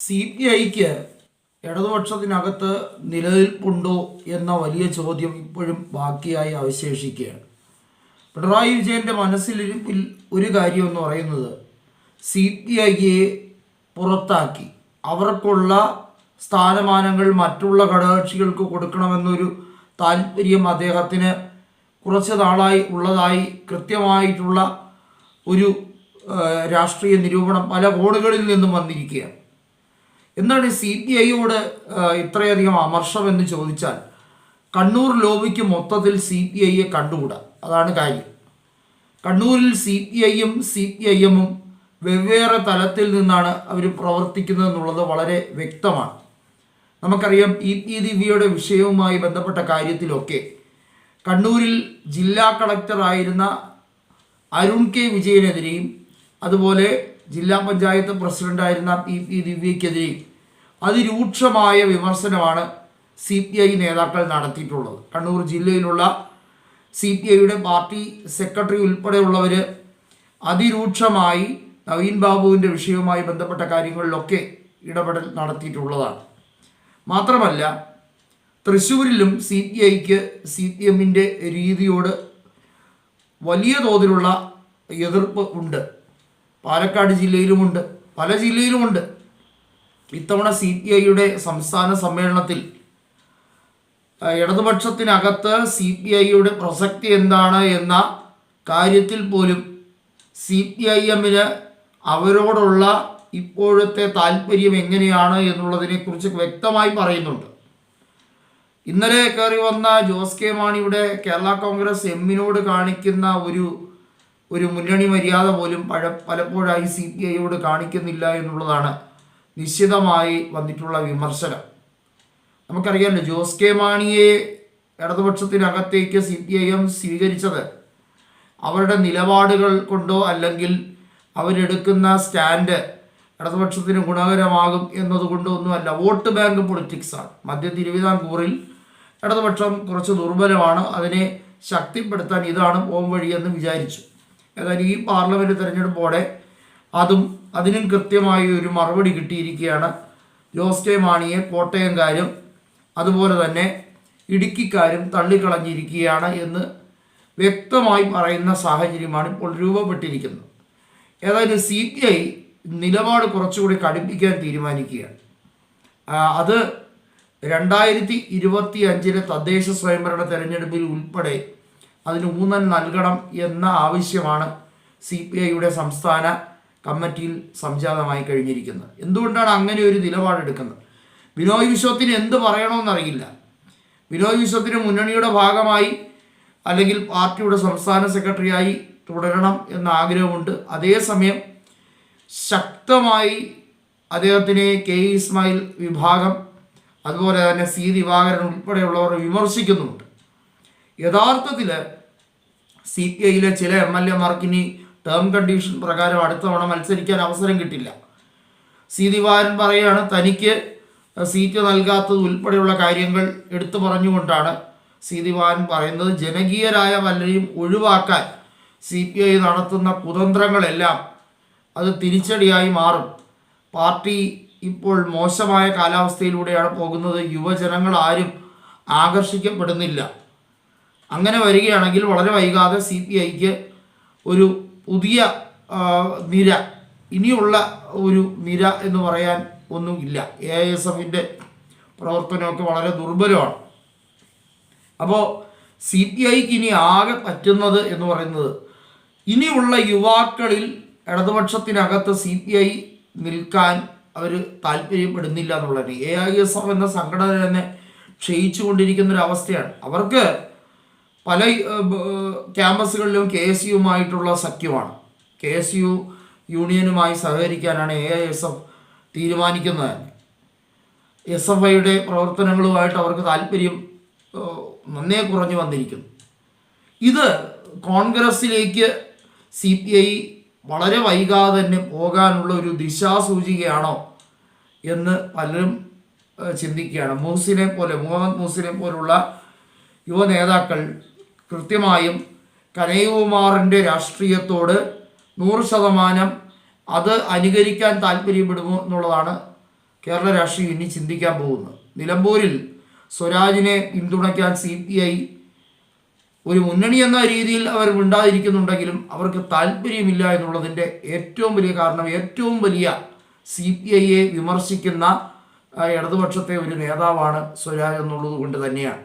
CPIക്ക് ഇടതുപക്ഷത്തിനകത്ത് നിലനിൽപ്പുണ്ടോ എന്ന വലിയ ചോദ്യം ഇപ്പോഴും ബാക്കിയായി അവശേഷിക്കുകയാണ്. പിണറായി വിജയൻ്റെ മനസ്സിലിരിപ്പിൽ ഒരു കാര്യം എന്ന് പറയുന്നത് CPIയെ പുറത്താക്കി അവർക്കുള്ള സ്ഥാനമാനങ്ങൾ മറ്റുള്ള ഘടകകക്ഷികൾക്ക് കൊടുക്കണമെന്നൊരു താല്പര്യം അദ്ദേഹത്തിന് കുറച്ച് നാളായി ഉള്ളതായി കൃത്യമായിട്ടുള്ള ഒരു രാഷ്ട്രീയ നിരൂപണം പല കോണുകളിൽ നിന്നും വന്നിരിക്കുകയാണ്. എന്താണ് CPIയോട് ഇത്രയധികം അമർഷം എന്ന് ചോദിച്ചാൽ, കണ്ണൂർ ലോബിക്ക് മൊത്തത്തിൽ CPIയെ കണ്ടുകൂടാ. അതാണ് കാര്യം. കണ്ണൂരിൽ CPIയും CPIഎമ്മും വെവ്വേറെ തലത്തിൽ നിന്നാണ് അവർ പ്രവർത്തിക്കുന്നതെന്നുള്ളത് വളരെ വ്യക്തമാണ്. നമുക്കറിയാം, EP ദിവ്യയുടെ വിഷയവുമായി ബന്ധപ്പെട്ട കാര്യത്തിലൊക്കെ കണ്ണൂരിൽ ജില്ലാ കളക്ടറായിരുന്ന അരുൺ കെ വിജയനെതിരെയും അതുപോലെ ജില്ലാ പഞ്ചായത്ത് പ്രസിഡൻ്റായിരുന്ന EP ദിവ്യയ്ക്കെതിരെയും അതിരൂക്ഷമായ വിമർശനമാണ് CPI നേതാക്കൾ നടത്തിയിട്ടുള്ളത്. കണ്ണൂർ ജില്ലയിലുള്ള CPIയുടെ പാർട്ടി സെക്രട്ടറി ഉൾപ്പെടെയുള്ളവർ അതിരൂക്ഷമായി നവീൻ ബാബുവിൻ്റെ വിഷയവുമായി ബന്ധപ്പെട്ട കാര്യങ്ങളിലൊക്കെ ഇടപെടൽ നടത്തിയിട്ടുള്ളതാണ്. മാത്രമല്ല, തൃശ്ശൂരിലും CPIക്ക് CPMൻ്റെ രീതിയോട് വലിയ തോതിലുള്ള എതിർപ്പ് ഉണ്ട്. പാലക്കാട് ജില്ലയിലുമുണ്ട്, പല ജില്ലയിലുമുണ്ട്. ഇത്തവണ CPIയുടെ സംസ്ഥാന സമ്മേളനത്തിൽ ഇടതുപക്ഷത്തിനകത്ത് CPIയുടെ പ്രസക്തി എന്താണ് എന്ന കാര്യത്തിൽ പോലും CPIഎമ്മിന് അവരോടുള്ള ഇപ്പോഴത്തെ താല്പര്യം എങ്ങനെയാണ് എന്നുള്ളതിനെക്കുറിച്ച് വ്യക്തമായി പറയുന്നുണ്ട്. ഇന്നലെ കയറി വന്ന ജോസ് കെ മാണിയുടെ കേരള കോൺഗ്രസ് എമ്മിനോട് കാണിക്കുന്ന ഒരു മുന്നണി മര്യാദ പോലും പലപ്പോഴായി CPIയോട് കാണിക്കുന്നില്ല എന്നുള്ളതാണ് നിശ്ചിതമായി വന്നിട്ടുള്ള വിമർശനം. നമുക്കറിയാമല്ലോ, ജോസ് കെ മാണിയെ ഇടതുപക്ഷത്തിനകത്തേക്ക് CPIഎം സ്വീകരിച്ചത് അവരുടെ നിലപാടുകൾ കൊണ്ടോ അല്ലെങ്കിൽ അവരെടുക്കുന്ന സ്റ്റാൻഡ് ഇടതുപക്ഷത്തിന് ഗുണകരമാകും എന്നതുകൊണ്ടോ ഒന്നുമല്ല. വോട്ട് ബാങ്ക് പൊളിറ്റിക്സാണ്. മധ്യ തിരുവിതാംകൂറിൽ ഇടതുപക്ഷം കുറച്ച് ദുർബലമാണ്, അതിനെ ശക്തിപ്പെടുത്താൻ ഇതാണ് പോംവഴിയെന്ന് വിചാരിച്ചു. ഏതായാലും ഈ പാർലമെൻറ്റ് തിരഞ്ഞെടുപ്പോടെ അതിനും കൃത്യമായി ഒരു മറുപടി കിട്ടിയിരിക്കുകയാണ്. ജോസ് കെ മാണിയെ കോട്ടയംകാരും അതുപോലെ തന്നെ ഇടുക്കിക്കാരും തള്ളിക്കളഞ്ഞിരിക്കുകയാണ് എന്ന് വ്യക്തമായി പറയുന്ന സാഹചര്യമാണ് ഇപ്പോൾ രൂപപ്പെട്ടിരിക്കുന്നത്. ഏതായാലും CPI നിലപാട് കുറച്ചുകൂടി കടുപ്പിക്കാൻ തീരുമാനിക്കുകയാണ്. അത് 2025 തദ്ദേശ സ്വയംഭരണ തെരഞ്ഞെടുപ്പിൽ ഉൾപ്പെടെ അതിന് ഊന്നൽ നൽകണം എന്ന ആവശ്യമാണ് CPIയുടെ സംസ്ഥാന കമ്മിറ്റിയിൽ സംജാതമായി കഴിഞ്ഞിരിക്കുന്നത്. എന്തുകൊണ്ടാണ് അങ്ങനെ ഒരു നിലപാടെടുക്കുന്നത്? ബിനോയ് വിശ്വത്തിന് എന്ത് പറയണമെന്നറിയില്ല. ബിനോയ് വിശ്വത്തിന് മുന്നണിയുടെ ഭാഗമായി അല്ലെങ്കിൽ പാർട്ടിയുടെ സംസ്ഥാന സെക്രട്ടറിയായി തുടരണം എന്ന ആഗ്രഹമുണ്ട്. അതേസമയം ശക്തമായി അദ്ദേഹത്തിനെ K ഇസ്മായിൽ വിഭാഗം അതുപോലെ തന്നെ C ദിവാകരൻ ഉൾപ്പെടെയുള്ളവർ വിമർശിക്കുന്നുണ്ട്. യഥാർത്ഥത്തിൽ CPIയിലെ ചില MLAമാർക്ക് ഇനി ടേം കണ്ടീഷൻ പ്രകാരം അടുത്ത തവണ മത്സരിക്കാൻ അവസരം കിട്ടില്ല. C ദിവാകരൻ പറയുകയാണ്, തനിക്ക് സീറ്റ് നൽകാത്തത് ഉൾപ്പെടെയുള്ള കാര്യങ്ങൾ എടുത്തു പറഞ്ഞുകൊണ്ടാണ് C ദിവാകരൻ പറയുന്നത്. ജനകീയരായ പലരെയും ഒഴിവാക്കാൻ CPI നടത്തുന്ന കുതന്ത്രങ്ങളെല്ലാം അത് തിരിച്ചടിയായി മാറും. പാർട്ടി ഇപ്പോൾ മോശമായ കാലാവസ്ഥയിലൂടെയാണ് പോകുന്നത്. യുവജനങ്ങൾ ആരും ആകർഷിക്കപ്പെടുന്നില്ല. അങ്ങനെ വരികയാണെങ്കിൽ വളരെ വൈകാതെ CPIക്ക് ഒരു പുതിയ നിര, ഇനിയുള്ള ഒരു നിര എന്ന് പറയാൻ ഒന്നുമില്ല. AISFൻ്റെ പ്രവർത്തനമൊക്കെ വളരെ ദുർബലമാണ്. അപ്പോൾ CPIക്ക് ഇനി ആകെ പറ്റുന്നത് എന്ന് പറയുന്നത് ഇനിയുള്ള യുവാക്കളിൽ ഇടതുപക്ഷത്തിനകത്ത് CPI നിൽക്കാൻ അവർ താല്പര്യപ്പെടുന്നില്ല എന്നുള്ളത്. AISF എന്ന സംഘടന തന്നെ ക്ഷയിച്ചു കൊണ്ടിരിക്കുന്നൊരവസ്ഥയാണ്. അവർക്ക് പല ക്യാമ്പസുകളിലും KSUമായിട്ടുള്ള സഖ്യമാണ്. KSU യൂണിയനുമായി സഹകരിക്കാനാണ് AISF തീരുമാനിക്കുന്നത് തന്നെ. SFIയുടെ പ്രവർത്തനങ്ങളുമായിട്ട് അവർക്ക് താല്പര്യം നന്നേ കുറഞ്ഞു വന്നിരിക്കുന്നു. ഇത് കോൺഗ്രസ്സിലേക്ക് CPI വളരെ വൈകാതെ തന്നെ പോകാനുള്ള ഒരു ദിശാസൂചികയാണോ എന്ന് പലരും ചിന്തിക്കുകയാണ്. മുഹമ്മദ് മൂസിനെ പോലുള്ള യുവ നേതാക്കൾ കൃത്യമായും കനയ്യകുമാറിൻ്റെ രാഷ്ട്രീയത്തോട് 100% അത് അനുകരിക്കാൻ താല്പര്യപ്പെടുമോ എന്നുള്ളതാണ് കേരള രാഷ്ട്രീയം ഇനി ചിന്തിക്കാൻ പോകുന്നത്. നിലമ്പൂരിൽ സ്വരാജിനെ പിന്തുണയ്ക്കാൻ CPI ഒരു മുന്നണി എന്ന രീതിയിൽ അവർ മിണ്ടാതിരിക്കുന്നുണ്ടെങ്കിലും അവർക്ക് താല്പര്യമില്ല എന്നുള്ളതിൻ്റെ ഏറ്റവും വലിയ കാരണം, ഏറ്റവും വലിയ CPIയെ വിമർശിക്കുന്ന ഇടതുപക്ഷത്തെ ഒരു നേതാവാണ് സ്വരാജ് എന്നുള്ളത് കൊണ്ട് തന്നെയാണ്.